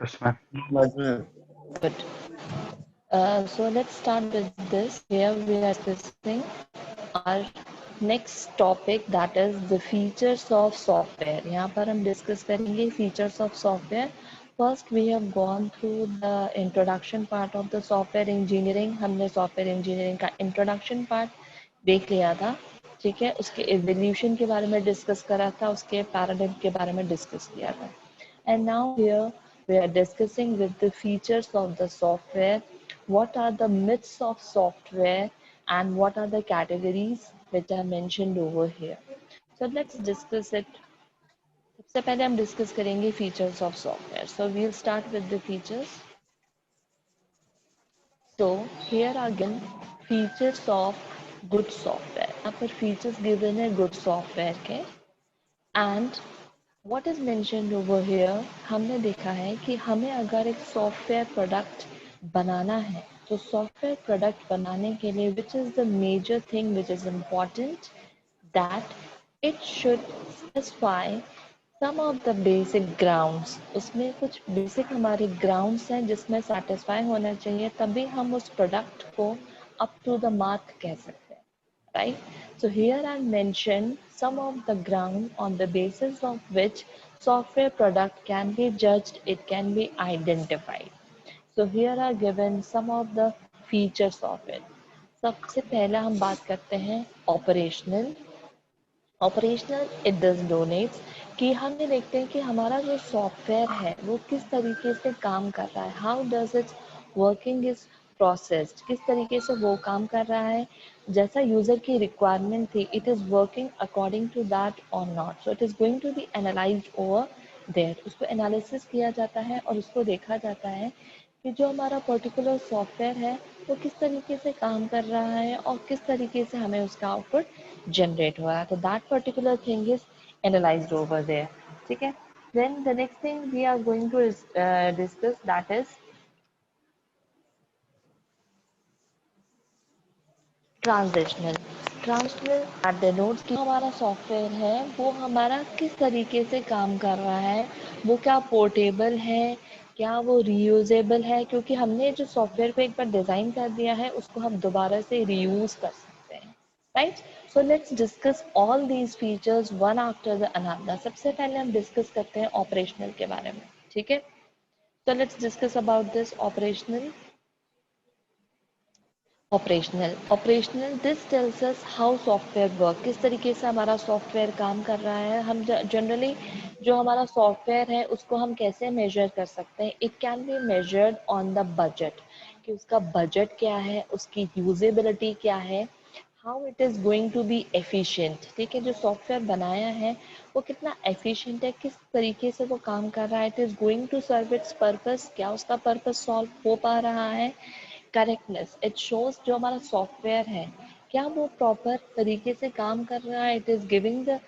Yes, ma'am. Yes, ma'am. Good. So let's start with this. Here we are discussing our next topic, that is the features of software. यहाँ पर हम discuss करेंगे features of software. First we have gone through the introduction part of the software engineering. हमने software engineering का introduction part देख लिया था, ठीक है. उसके evolution के बारे में discuss करा था, उसके paradigm के बारे में discuss किया था. And now here we are discussing with the features of the software, what are the myths of software and what are the categories which are mentioned over here. So let's discuss it. सबसे पहले हम discuss करेंगे features of software. So we'll start with the features. So here are given features of good software. यहाँ पर features given है good software के. And what is mentioned over here, हमने देखा है कि हमें अगर एक सॉफ्टवेयर प्रोडक्ट बनाना है तो सॉफ्टवेयर प्रोडक्ट बनाने के लिए which is the major thing which is important, that it should specify some of the basic grounds. उसमें कुछ बेसिक हमारे ग्राउंड्स हैं जिसमें सेटिस्फाई होना चाहिए, तभी हम उस प्रोडक्ट को अप टू द मार्क कह सकते हैं, right? So here I mentioned some of the ground on the basis of which software product can be judged, it can be identified. So here are given some of the features of it. सबसे पहला हम बात करते हैं operational. Operational it does denotes कि हम ये देखते हैं कि हमारा जो सॉफ्टवेयर है वो किस तरीके से काम कर रहा है, how does it's working is processed, किस तरीके से वो काम कर रहा है, जैसा यूजर की रिक्वायरमेंट थी it is working according to that और not. So it is going to be analyzed over there. उसको एनालिसिस किया जाता है और उसको देखा जाता है कि जो हमारा पर्टिकुलर सॉफ्टवेयर है वो किस तरीके से काम कर रहा है और किस तरीके से हमें उसका आउटपुट जनरेट हुआ है. तो that particular thing is analysed over there, ठीक है. Then the next thing we are going to discuss, that is transitional. Transitional it denotes कि हमारा सॉफ्टवेयर है वो हमारा किस तरीके से काम कर रहा है, वो क्या पोर्टेबल है, क्या वो रीयूजेबल है, क्योंकि हमने जो सॉफ्टवेयर को एक बार डिज़ाइन कर दिया है उसको हम दोबारा से रीयूज कर सकते हैं, right. So let's discuss all these features one after the another. सबसे पहले हम डिस्कस करते हैं ऑपरेशनल के बारे में, ठीक है. So let's discuss about this operational. Operational this tells us how software work, किस तरीके से हमारा सॉफ्टवेयर काम कर रहा है. हम जनरली जो हमारा सॉफ्टवेयर है उसको हम कैसे मेजर कर सकते हैं, it can be measured on the budget, कि उसका बजट क्या है, उसकी यूजेबिलिटी क्या है, how it is going to be efficient. ठीक है, जो सॉफ्टवेयर बनाया है वो कितना एफिशिएंट है, किस तरीके से वो काम कर रहा है, it is going to serve its purpose, क्या उसका पर्पस सॉल्व हो पा रहा है. करेक्टनेस, इट शोज जो हमारा सॉफ्टवेयर है क्या वो प्रॉपर तरीके से काम कर रहा है, it is giving the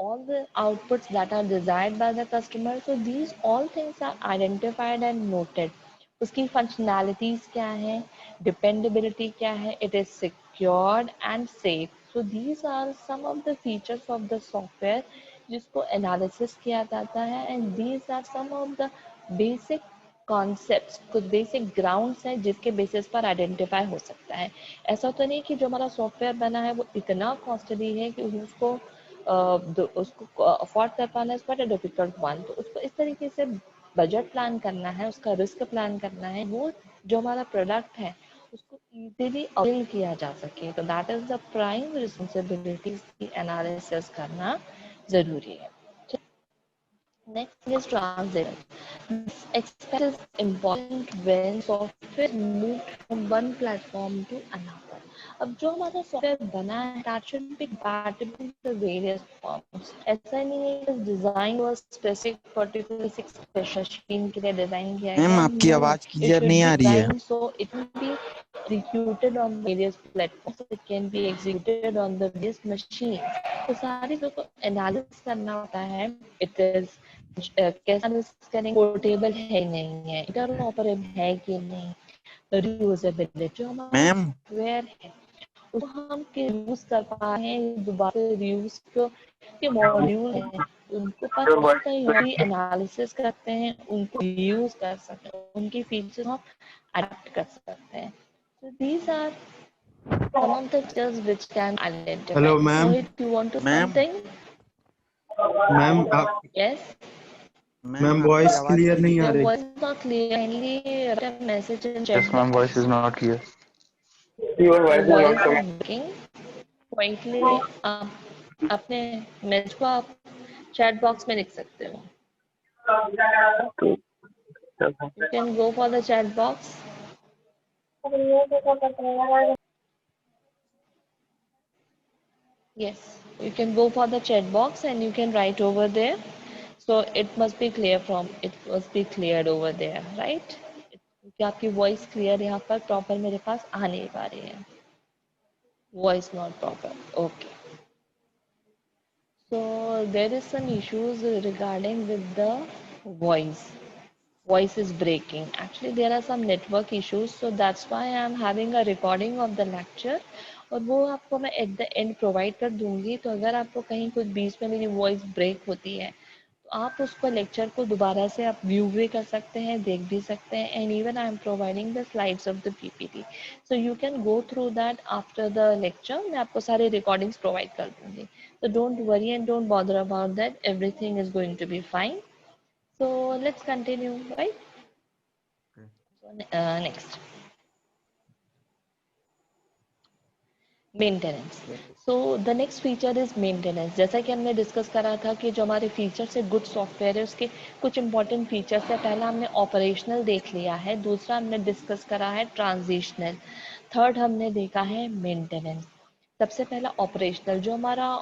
all the outputs that are desired by the customer. So these all things are identified and noted. उसकी functionalities क्या है, dependability क्या है, it is secured and safe. So these are some of the features of the software जिसको analysis किया जाता है, and these are some of the basic concepts, कुछ बेसिक ग्राउंड्स हैं जिसके बेसिस पर आइडेंटिफाई हो सकता है. ऐसा तो नहीं कि जो हमारा सॉफ्टवेयर बना है वो इतना कॉस्टली है कि उसको अफोर्ड कर पाना is quite a difficult one. तो उसको इस तरीके से बजट प्लान करना है, उसका रिस्क प्लान करना है, वो जो हमारा प्रोडक्ट है उसको इजीली अवेल किया जा सके. तो that is the prime responsibility की एनालिसिस करना जरूरी है. Next thing is transition. This aspect is important when software is moved from one platform to another. अब जो हमारा सॉफ्टवेयर बना है that should be compatible with the various platforms. ऐसा नहीं है कि design was specific particular machine के लिए डिजाइन किया मैम गया. आपकी No, आवाज it क्लियर should नहीं be आ रही है. designed so it can be executed on various platforms. It can be executed on the various machines. तो सारी चीजों को एनालिसिस करना होता है. इट इज कैसे एनालिसिस करेंगे, पोर्टेबल है नहीं है, इंटरऑपरेबल है कि नहीं, रीयूजेबिलिटी, जो हमारा मैम सॉफ्टवेयर है उसको हम यूज कर पा रहे हैं दोबारा रीयूज, के मॉड्यूल है उनको पता है कहीं और भी एनालिसिस करते हैं, उनको यूज कर सकते हैं, उनकी फीचर्स हम अडॉप्ट कर सकते हैं. So these are some of the features which can identify. Hello ma'am. Mohit, you want to something? Ma'am Yes. Ma'am voice clear नहीं आ Your रही. voice is not clear. Kindly write a message in chat Yes, ma'am. box. Voice is not clear. Your voice is breaking. Quietly अपने message को आप chat box में लिख सकते हो. You can go for the chat box. Yes, you can go for the chat box and you can write over there. So it must be clear it must be cleared over there, right? क्योंकि आपकी voice clear यहाँ पर proper मेरे पास आ नहीं पा रही है. Voice not proper. Okay. So there is some issues regarding with the voice. Voice is breaking. Actually, there are some network issues, so that's why I am having a recording of the lecture. और वो आपको मैं at the end provide कर दूंगी. तो अगर आपको कहीं कुछ बीच में मेरी वॉइस ब्रेक होती है तो आप उसको लेक्चर को दोबारा से आप व्यू भी कर सकते हैं, देख भी सकते हैं. And even I am providing the slides of the PPT, so you can go through that after the lecture. मैं आपको सारे रिकॉर्डिंग्स प्रोवाइड कर दूंगी. So don't worry and don't bother about that. Everything is going to be fine. So let's continue, right? Okay. So next, maintenance. So the next feature is maintenance. जैसा कि हमने discuss करा था कि जो हमारे फीचर्स है गुड सॉफ्टवेयर है उसके कुछ इंपॉर्टेंट फीचर्स है. पहला हमने ऑपरेशनल देख लिया है, दूसरा हमने डिस्कस करा है ट्रांजिशनल, थर्ड हमने देखा है मेंटेनेंस. सबसे पहला ऑपरेशनल. जो हमारा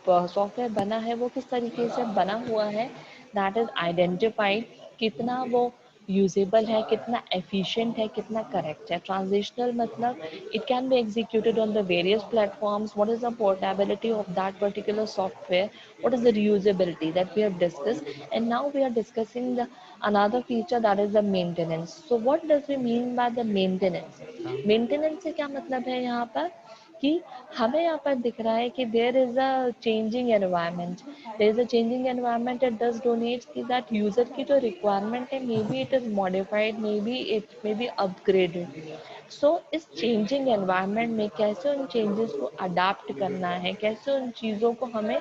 सॉफ्टवेयर बना है वो किस तरीके से बना हुआ है, दैट इज आइडेंटिफाइड. कितना वो यूजेबल है, कितना एफिशिएंट है, कितना करेक्ट है. ट्रांजिशनल मतलब it can be executed on the various platforms. What is the portability of that particular software? What is the reusability that we have discussed? And now we are discussing the another feature, that is the maintenance. So what does we mean by the maintenance? Maintenance से क्या मतलब है यहाँ पर कि हमें यहाँ पर दिख रहा है कि there is a changing environment. There is a changing environment. It does donate कि दैट यूजर की जो रिक्वायरमेंट है maybe it is modified, maybe it maybe upgraded. So इस चेंजिंग एनवायरनमेंट में कैसे उन चेंजेस को adapt करना है, कैसे उन चीज़ों को हमें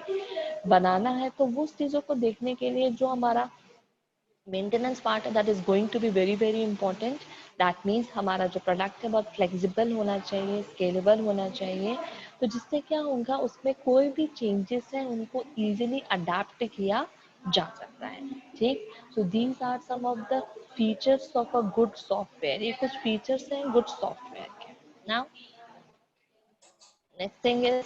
बनाना है, तो वो उस चीज़ों को देखने के लिए जो हमारा मेंटेनेंस पार्ट है that is going to be very very important. That means हमारा जो प्रोडक्ट है बहुत फ्लेक्सिबल होना चाहिए, स्केलेबल होना चाहिए, तो जिससे क्या होगा उसमें कोई भी चेंजेस हैं उनको इजीली अडेप्ट किया जा सकता है. ठीक. So these are some of the features of a good software. ये कुछ फीचर्स हैं गुड सॉफ्टवेयर के. Now next thing is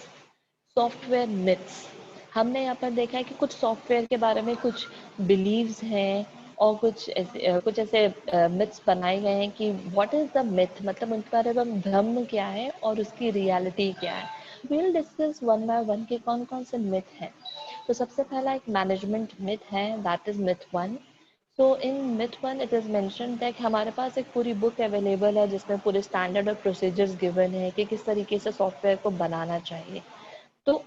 software myths. हमने यहाँ पर देखा है कि कुछ सॉफ्टवेयर के बारे में कुछ बिलीव्स हैं और कुछ ऐसे मिथ्स बनाए गए हैं कि व्हाट इज द मिथ, मतलब उनके बारे में भ्रम क्या है और उसकी रियलिटी क्या है. We will discuss one by one के कौन कौन से मिथ हैं. तो सबसे पहला एक मैनेजमेंट मिथ है, that is myth one. So in myth one it is mention that हमारे पास एक पूरी बुक अवेलेबल है जिसमें पूरे स्टैंडर्ड और प्रोसीजर्स गिवन है कि किस तरीके से सॉफ्टवेयर को बनाना चाहिए. तो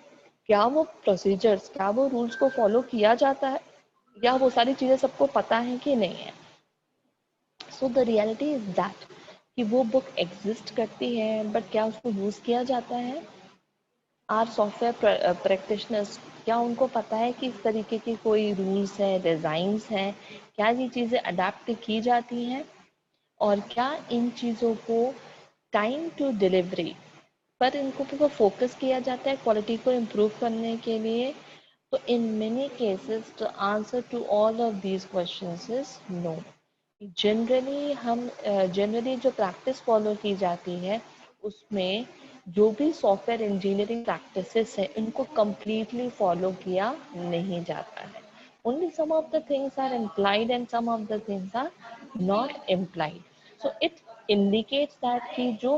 क्या वो प्रोसीजर्स, क्या वो रूल्स को फॉलो किया जाता है या वो सारी चीज़ें सबको पता है कि नहीं है. So the reality is that कि वो बुक एग्जिस्ट करती है बट क्या उसको यूज़ किया जाता है. आर सॉफ्टवेयर प्रैक्टिशनर्स, क्या उनको पता है कि इस तरीके की कोई रूल्स हैं, डिज़ाइंस हैं, क्या ये चीज़ें अडेप्ट की जाती हैं और क्या इन चीज़ों को टाइम टू डिलीवरी पर इनको फोकस किया जाता है क्वालिटी को इम्प्रूव करने के लिए. तो in many cases the answer to all of these questions is no. Generally जो प्रैक्टिस फॉलो की जाती है उसमें जो भी सॉफ्टवेयर इंजीनियरिंग प्रैक्टिसेस है इनको कम्प्लीटली फॉलो किया नहीं जाता है. Only some of the things are implied and some of the things are not implied. So it indicates that कि जो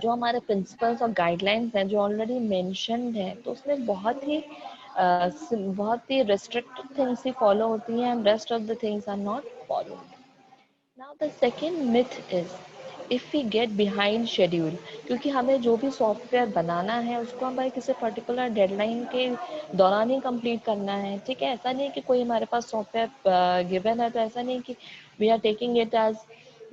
हमारे प्रिंसिपल्स और गाइडलाइंस हैं जो ऑलरेडी मेंशन्ड है तो उसमें बहुत ही रेस्ट्रिक्टेड थिंग्स ही फॉलो होती हैं and rest of the things are not followed. Now the second myth is if we get behind schedule, क्योंकि हमें जो भी सॉफ्टवेयर बनाना है उसको हमें किसी पर्टिकुलर डेडलाइन के दौरान ही कंप्लीट करना है, ठीक है। ऐसा नहीं कि कोई हमारे पास सॉफ्टवेयर गिवन है तो ऐसा नहीं कि we are taking it as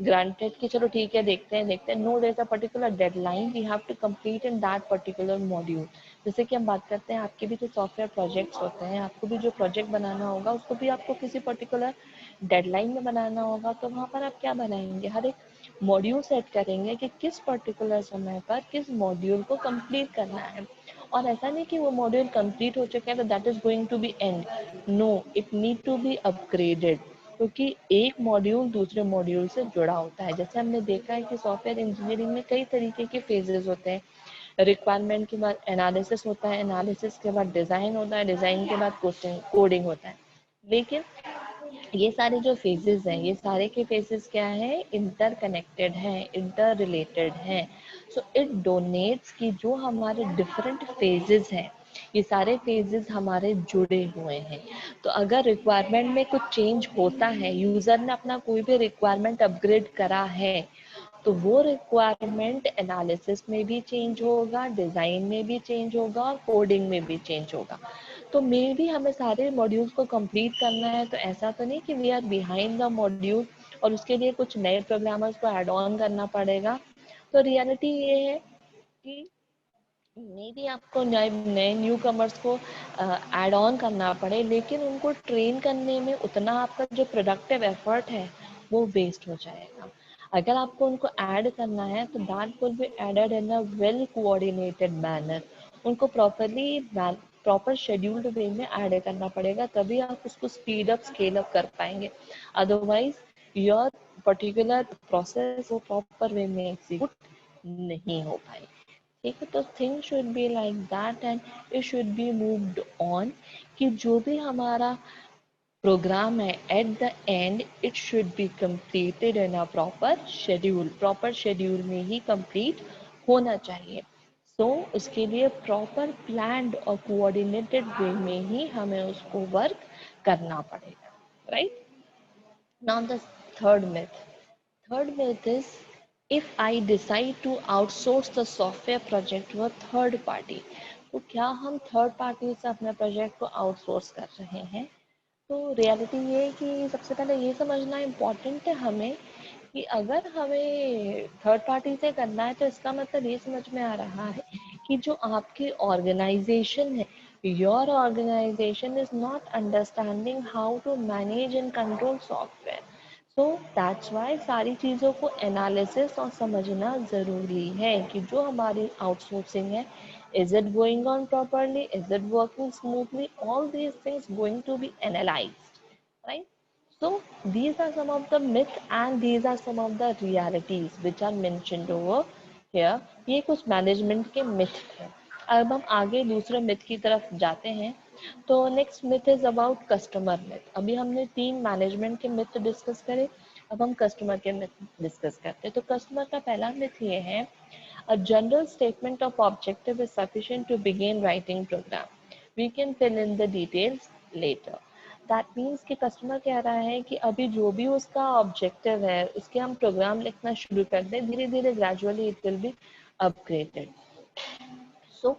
granted कि चलो ठीक है देखते हैं। No, there is a particular deadline we have to complete in that particular module. जैसे कि हम बात करते हैं, आपके भी जो सॉफ्टवेयर प्रोजेक्ट्स होते हैं, आपको भी जो प्रोजेक्ट बनाना होगा उसको भी आपको किसी पर्टिकुलर डेडलाइन में बनाना होगा। तो वहाँ पर आप क्या बनाएंगे, हर एक मॉड्यूल सेट करेंगे कि किस पर्टिकुलर समय पर किस मॉड्यूल को कंप्लीट करना है। और ऐसा नहीं कि वो मॉड्यूल कंप्लीट हो चुका है तो that is going to be end, no, it need to be upgraded, क्योंकि एक मॉड्यूल दूसरे मॉड्यूल से जुड़ा होता है। जैसे हमने देखा है कि सॉफ्टवेयर इंजीनियरिंग में कई तरीके के फेजेस होते हैं। रिक्वायरमेंट के बाद एनालिसिस होता है, एनालिसिस के बाद डिज़ाइन होता है, डिज़ाइन के बाद कोडिंग होता है। लेकिन ये सारे जो फेजेस हैं, ये सारे के फेजेस क्या हैं, इंटरकनेक्टेड हैं, इंटर रिलेटेड हैं। सो इट डोनेट्स कि जो हमारे डिफरेंट फेजेस हैं, ये सारे फेजेस हमारे जुड़े हुए हैं। तो अगर रिक्वायरमेंट में कुछ चेंज होता है, यूजर ने अपना कोई भी रिक्वायरमेंट अपग्रेड करा है, तो वो रिक्वायरमेंट एनालिसिस में भी चेंज होगा, डिज़ाइन में भी चेंज होगा और कोडिंग में भी चेंज होगा। तो मे भी हमें सारे मॉड्यूल्स को कंप्लीट करना है, तो ऐसा तो नहीं कि we are behind the module और उसके लिए कुछ नए प्रोग्रामर्स को ऐड ऑन करना पड़ेगा। तो रियलिटी ये है कि मे भी आपको नए नए न्यू कमर्स को ऐड ऑन करना पड़े, लेकिन उनको ट्रेन करने में उतना आपका जो प्रोडक्टिव एफर्ट है वो वेस्ट हो जाएगा। अगर आपको उनको ऐड करना है तो that will be added in a well coordinated manner, उनको प्रॉपर शेड्यूल्ड वे में ऐड करना पड़ेगा, तभी आप उसको स्पीड अप स्केल अप कर पाएंगे। अदरवाइज योर पर्टिकुलर प्रोसेस वो प्रॉपर वे में एग्जीक्यूट नहीं हो पाएगी। ठीक है, तो thing should be like that and it should be moved on, कि जो भी हमारा प्रोग्राम है at the end it should be completed in a proper schedule में ही कंप्लीट होना चाहिए। सो उसके लिए प्रॉपर प्लान्ड और कोऑर्डिनेटेड वे में ही हमें उसको वर्क करना पड़ेगा, right. Now the third myth. Third myth is, if I decide to outsource the software project to a third party, तो क्या हम थर्ड पार्टी से अपने प्रोजेक्ट को आउटसोर्स कर रहे हैं। तो रियलिटी ये है कि सबसे पहले ये समझना इम्पॉर्टेंट है हमें कि अगर हमें थर्ड पार्टी से करना है तो इसका मतलब ये समझ में आ रहा है कि जो आपकी ऑर्गेनाइजेशन है, your organization is not understanding how to manage and control software. So that's why सारी चीज़ों को एनालिसिस और समझना ज़रूरी है कि जो हमारी आउटसोर्सिंग है, is it going on properly, is it working smoothly, all these things going to be analyzed, right? So these are some of the myths and these are some of the realities which are mentioned over here. ये कुछ management के myth थे। अब हम आगे दूसरे myth की तरफ जाते हैं। तो next myth is about customer myth. अभी हमने 3 मैनेजमेंट के मिथ डिस्कस करे, अब हम कस्टमर के मिथ डिस्कस करते हैं। तो कस्टमर का पहला मिथ ये है, a general statement of objective is sufficient to begin writing program. We can fill in the details later. That means कि कस्टमर कह रहा है कि अभी जो भी उसका ऑब्जेक्टिव है उसके हम प्रोग्राम लिखना शुरू कर दें, धीरे धीरे gradually it will be upgraded. So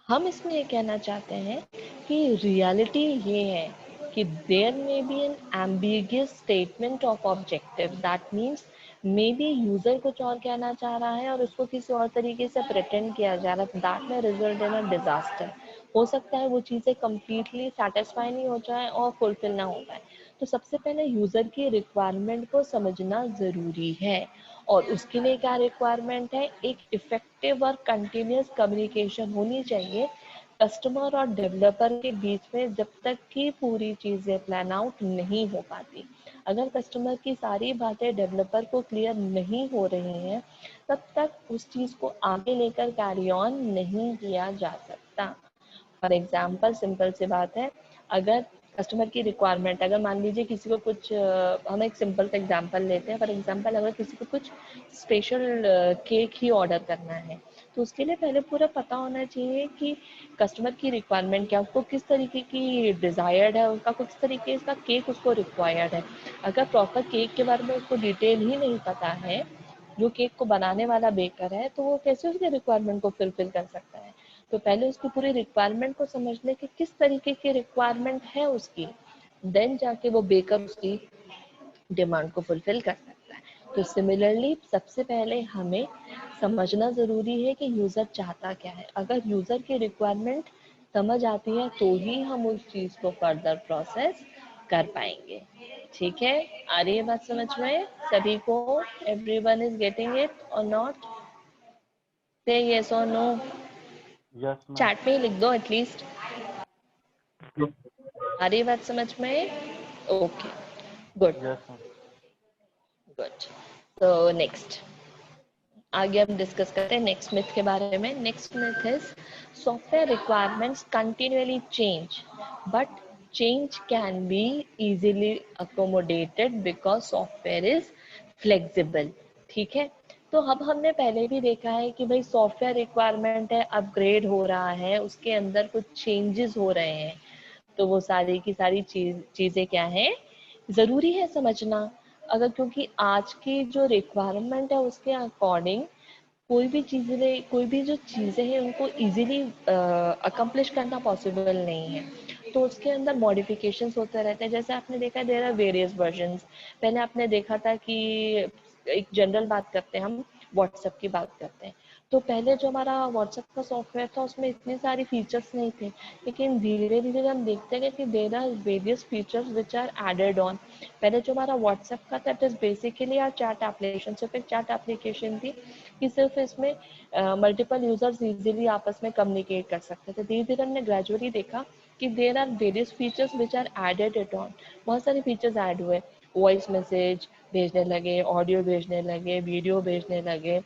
हम इसमें ये कहना चाहते हैं कि रियलिटी ये है कि there may be an ambiguous statement of objective, that means may be user कुछ और कहना चाह रहा है और उसको किसी और तरीके से प्रिटेंड किया जा रहा है, दैट में रिजल्ट इन अ डिजास्टर। हो सकता है वो चीज़ें कम्प्लीटली सेटिस्फाई नहीं हो जाए और फुलफिल ना हो पाए। तो सबसे पहले यूजर की रिक्वायरमेंट को समझना ज़रूरी है और उसके लिए क्या रिक्वायरमेंट है, एक इफेक्टिव और कंटिन्यूस कम्युनिकेशन होनी चाहिए कस्टमर और डेवलपर के बीच में जब तक कि पूरी चीज़ें प्लान आउट नहीं हो पाती। अगर कस्टमर की सारी बातें डेवलपर को क्लियर नहीं हो रही हैं तब तक उस चीज़ को आगे लेकर कैरी ऑन नहीं किया जा सकता। फॉर एग्जाम्पल सिंपल सी बात है, अगर कस्टमर की रिक्वायरमेंट, अगर मान लीजिए किसी को कुछ हम एक सिंपल सा एग्जांपल लेते हैं, फॉर एग्जांपल अगर किसी को कुछ स्पेशल केक ही ऑर्डर करना है तो उसके लिए पहले पूरा पता होना चाहिए कि कस्टमर की रिक्वायरमेंट क्या, उसको किस तरीके की डिज़ायर्ड है, उसका किस तरीके का केक उसको रिक्वायर्ड है। अगर प्रॉपर केक के बारे में उसको डिटेल ही नहीं पता है जो केक को बनाने वाला बेकर है तो वो कैसे उसके रिक्वायरमेंट को फुलफिल कर सकता है। तो पहले उसकी पूरी रिक्वायरमेंट को समझ ले कि किस तरीके की रिक्वायरमेंट है उसकी, देन जाके वो बेकर उसकी डिमांड को फुलफिल कर सकता है। तो सिमिलरली सबसे पहले हमें समझना ज़रूरी है कि यूज़र चाहता क्या है। अगर यूज़र की रिक्वायरमेंट समझ आती है तो ही हम उस चीज़ को फर्दर प्रोसेस कर पाएंगे। ठीक है, आ रही है बात समझ में सभी को? एवरीवन इज गेटिंग इट और नॉट? से यस और नो, यस मैम। चैट में ही लिख दो एटलीस्ट। आ रही है बात समझ में? Okay, good yes ma'am. Good. तो नेक्स्ट आगे हम डिस्कस करते हैं नेक्स्ट मिथ के बारे में। Next myth is software requirements continually change but change can be easily accommodated because software is flexible। ठीक है, तो अब हमने पहले भी देखा है कि भाई सॉफ्टवेयर रिक्वायरमेंट है, अपग्रेड हो रहा है, उसके अंदर कुछ चेंजेस हो रहे हैं, तो वो सारी की सारी चीजें क्या है, जरूरी है समझना। अगर क्योंकि आज की जो रिक्वायरमेंट है उसके अकॉर्डिंग कोई भी जो चीज़ें हैं उनको इजीली अकम्प्लिश करना पॉसिबल नहीं है, तो उसके अंदर मॉडिफिकेशंस होते रहते हैं। जैसे आपने देखा देयर आर वेरियस वर्जन्स। पहले आपने देखा था कि एक जनरल बात करते हैं हम, व्हाट्सएप की बात करते हैं, तो पहले जो हमारा व्हाट्सएप का सॉफ्टवेयर था उसमें इतने सारे फीचर्स नहीं थे, लेकिन धीरे धीरे हम देखते हैं कि there are various features which are added on. पहले जो हमारा व्हाट्सएप का था it is basically our chat application, सिर्फ एक चैट एप्लीकेशन थी कि सिर्फ इसमें मल्टीपल यूजर्स इजीली आपस में कम्युनिकेट कर सकते थे। धीरे धीरे हमने ग्रेजुअली देखा कि there are various features which are added it on, बहुत सारे फीचर्स ऐड हुए, वॉइस मैसेज भेजने लगे, ऑडियो भेजने लगे, वीडियो भेजने लगे,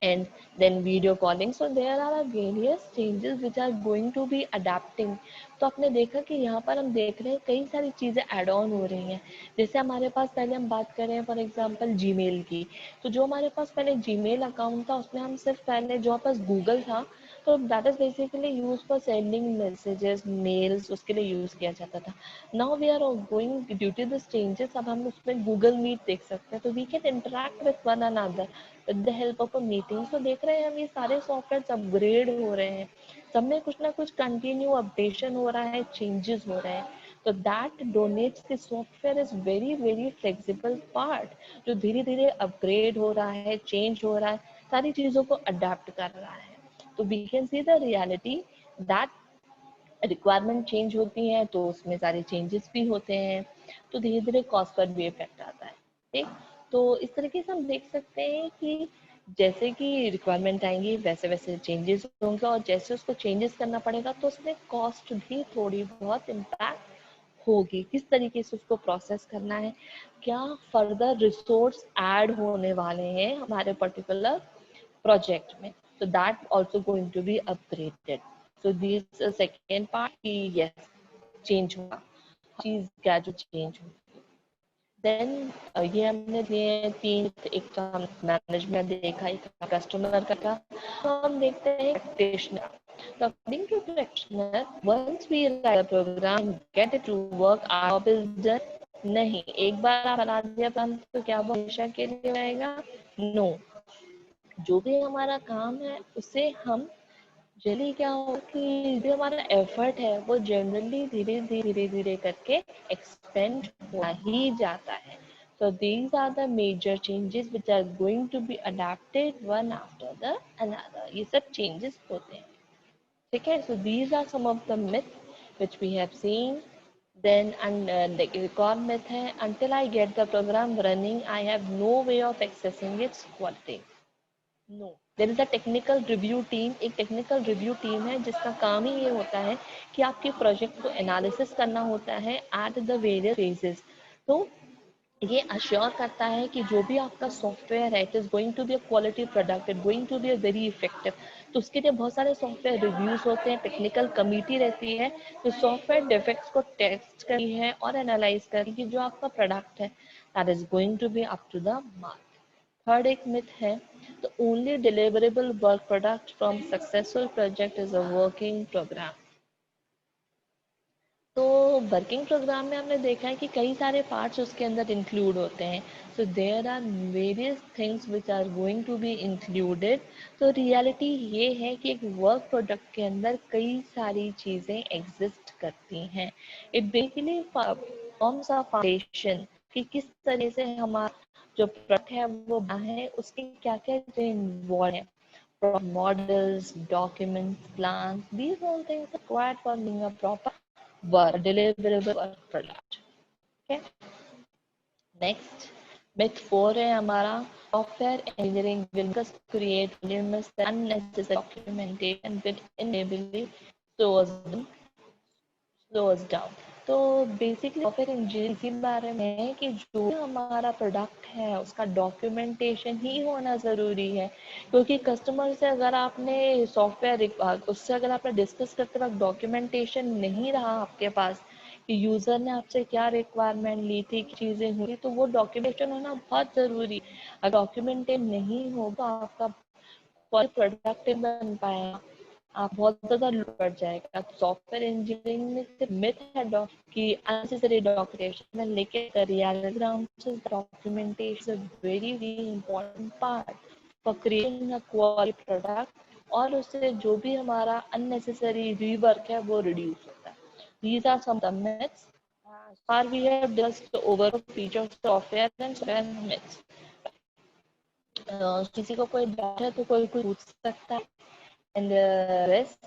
and then video calling, so there are various changes which are going to be adapting। तो आपने देखा कि यहाँ पर हम देख रहे हैं कई सारी चीज़ें एड ऑन हो रही हैं। जैसे हमारे पास पहले हम बात करें फॉर एग्जांपल जीमेल की, तो जो हमारे पास पहले जीमेल अकाउंट था उसमें हम सिर्फ पहले जो हमारे पास गूगल था तो that is basically use for sending messages mails, उसके लिए यूज किया जाता था। Now we are going due to this changes, अब हम उसमें गूगल मीट देख सकते हैं, तो we can interact with one another with the help of a meeting. तो देख रहे हैं हम ये सारे सॉफ्टवेयर अपग्रेड हो रहे हैं, सब में कुछ ना कुछ कंटिन्यू अपडेशन हो रहा है, चेंजेस हो रहे हैं, तो that donates the software is very very flexible part, जो धीरे धीरे अपग्रेड हो रहा है, चेंज हो रहा है, सारी चीज़ों को अडेप्ट कर रहा है। तो we can see the reality that requirement change होती है तो उसमें सारे चेंजेस भी होते हैं, तो धीरे धीरे कॉस्ट पर भी इफेक्ट आता है। ठीक, तो इस तरीके से हम देख सकते हैं कि जैसे कि रिक्वायरमेंट आएंगी वैसे वैसे चेंजेस होंगे, और जैसे उसको चेंजेस करना पड़ेगा तो उसमें कॉस्ट भी थोड़ी बहुत इम्पैक्ट होगी, किस तरीके से उसको प्रोसेस करना है, क्या फर्दर रिसोर्स ऐड होने वाले हैं हमारे पर्टिकुलर प्रोजेक्ट में, तो that also going to be upgraded. So this second part कि यस चेंज होगा, चीज क्या जो चेंज होगी। देन ये हमने लिए तीन, एक तो हम मैनेजमेंट देखा, एक कस्टमर का, तो हम देखते हैं प्रैक्टिशनर। तो according to practitioner once we write a program get it to work our is done. नहीं, एक बार आप बना दिया प्लान तो क्या वो हमेशा के लिए रहेगा? नो, जो भी हमारा काम है उसे हम जनरली क्या हो कि जो हमारा एफर्ट है वो जनरली धीरे धीरे करके एक्सपेंड हो ही जाता है। So these are the major changes which are going to be adapted one after the another। ये सब changes होते हैं, ठीक है। So these are some of the myths which we have seen। Then and एक और myth है, until I get the program running I have no way of accessing its quality। No, there is a technical review team. एक technical review team है जिसका काम ही ये होता है कि आपके प्रोजेक्ट को एनालिसिस करना होता है एट द वेरियस फेजेस। तो ये अश्योर करता है कि जो भी आपका सॉफ्टवेयर है it is going to be a quality product, it going to be a very effective. तो उसके लिए बहुत सारे सॉफ्टवेयर रिव्यूज होते हैं, टेक्निकल कमिटी रहती है जो सॉफ्टवेयर डिफेक्ट्स को टेस्ट करी है और एनालाइज करी कि जो आपका प्रोडक्ट है that is going to be up to the mark. Third एक मिथ है, the only deliverable work product from successful project is a working program। तो वर्किंग प्रोग्राम में हमने देखा है कि कई सारे पार्ट्स उसके अंदर इंक्लूड होते हैं. So there are various things which are going to be included. तो रियलिटी ये है कि एक वर्क प्रोडक्ट के अंदर कई सारी चीज़ें एग्जिस्ट करती हैं. It basically forms a foundation कि किस तरह से हमारा जो प्रोडक्ट है वो बना है, उसके क्या क्या इन्वॉल्व है. Models, documents, plans, these all things are required for being a proper work, deliverable work product. Okay. Next, myth 4 है हमारा software engineering will just create voluminous unnecessary documentation will inevitably slow us down. तो basically software engineering इसी बारे में है कि जो भी हमारा प्रोडक्ट है उसका डॉक्यूमेंटेशन ही होना ज़रूरी है. क्योंकि कस्टमर से अगर आपने सॉफ्टवेयर उससे अगर आपने डिस्कस करते वक्त डॉक्यूमेंटेशन नहीं रहा आपके पास कि यूज़र ने आपसे क्या रिक्वायरमेंट ली थी, चीज़ें हुई, तो वो डॉक्यूमेंटेशन होना बहुत ज़रूरी. अगर डॉक्यूमेंटेशन नहीं होगा आपका कोई प्रोडक्ट बन पाएगा, आप बहुत ज़्यादा लोड बढ़ जाएगा. सॉफ्टवेयर इंजीनियरिंग में सिर्फ मिथ है कि अननेसेसरी डॉक्यूमेंटेशन, लेकिन reality documentation is very very important part for creating a quality product. और उससे जो भी हमारा अननेसेसरी रीवर्क है वो रिड्यूस होता है. These are some of the myths. Far we have discussed the overall features of software and software myths. किसी को कोई डाउट है तो कोई कुछ पूछ सकता है. And the rest,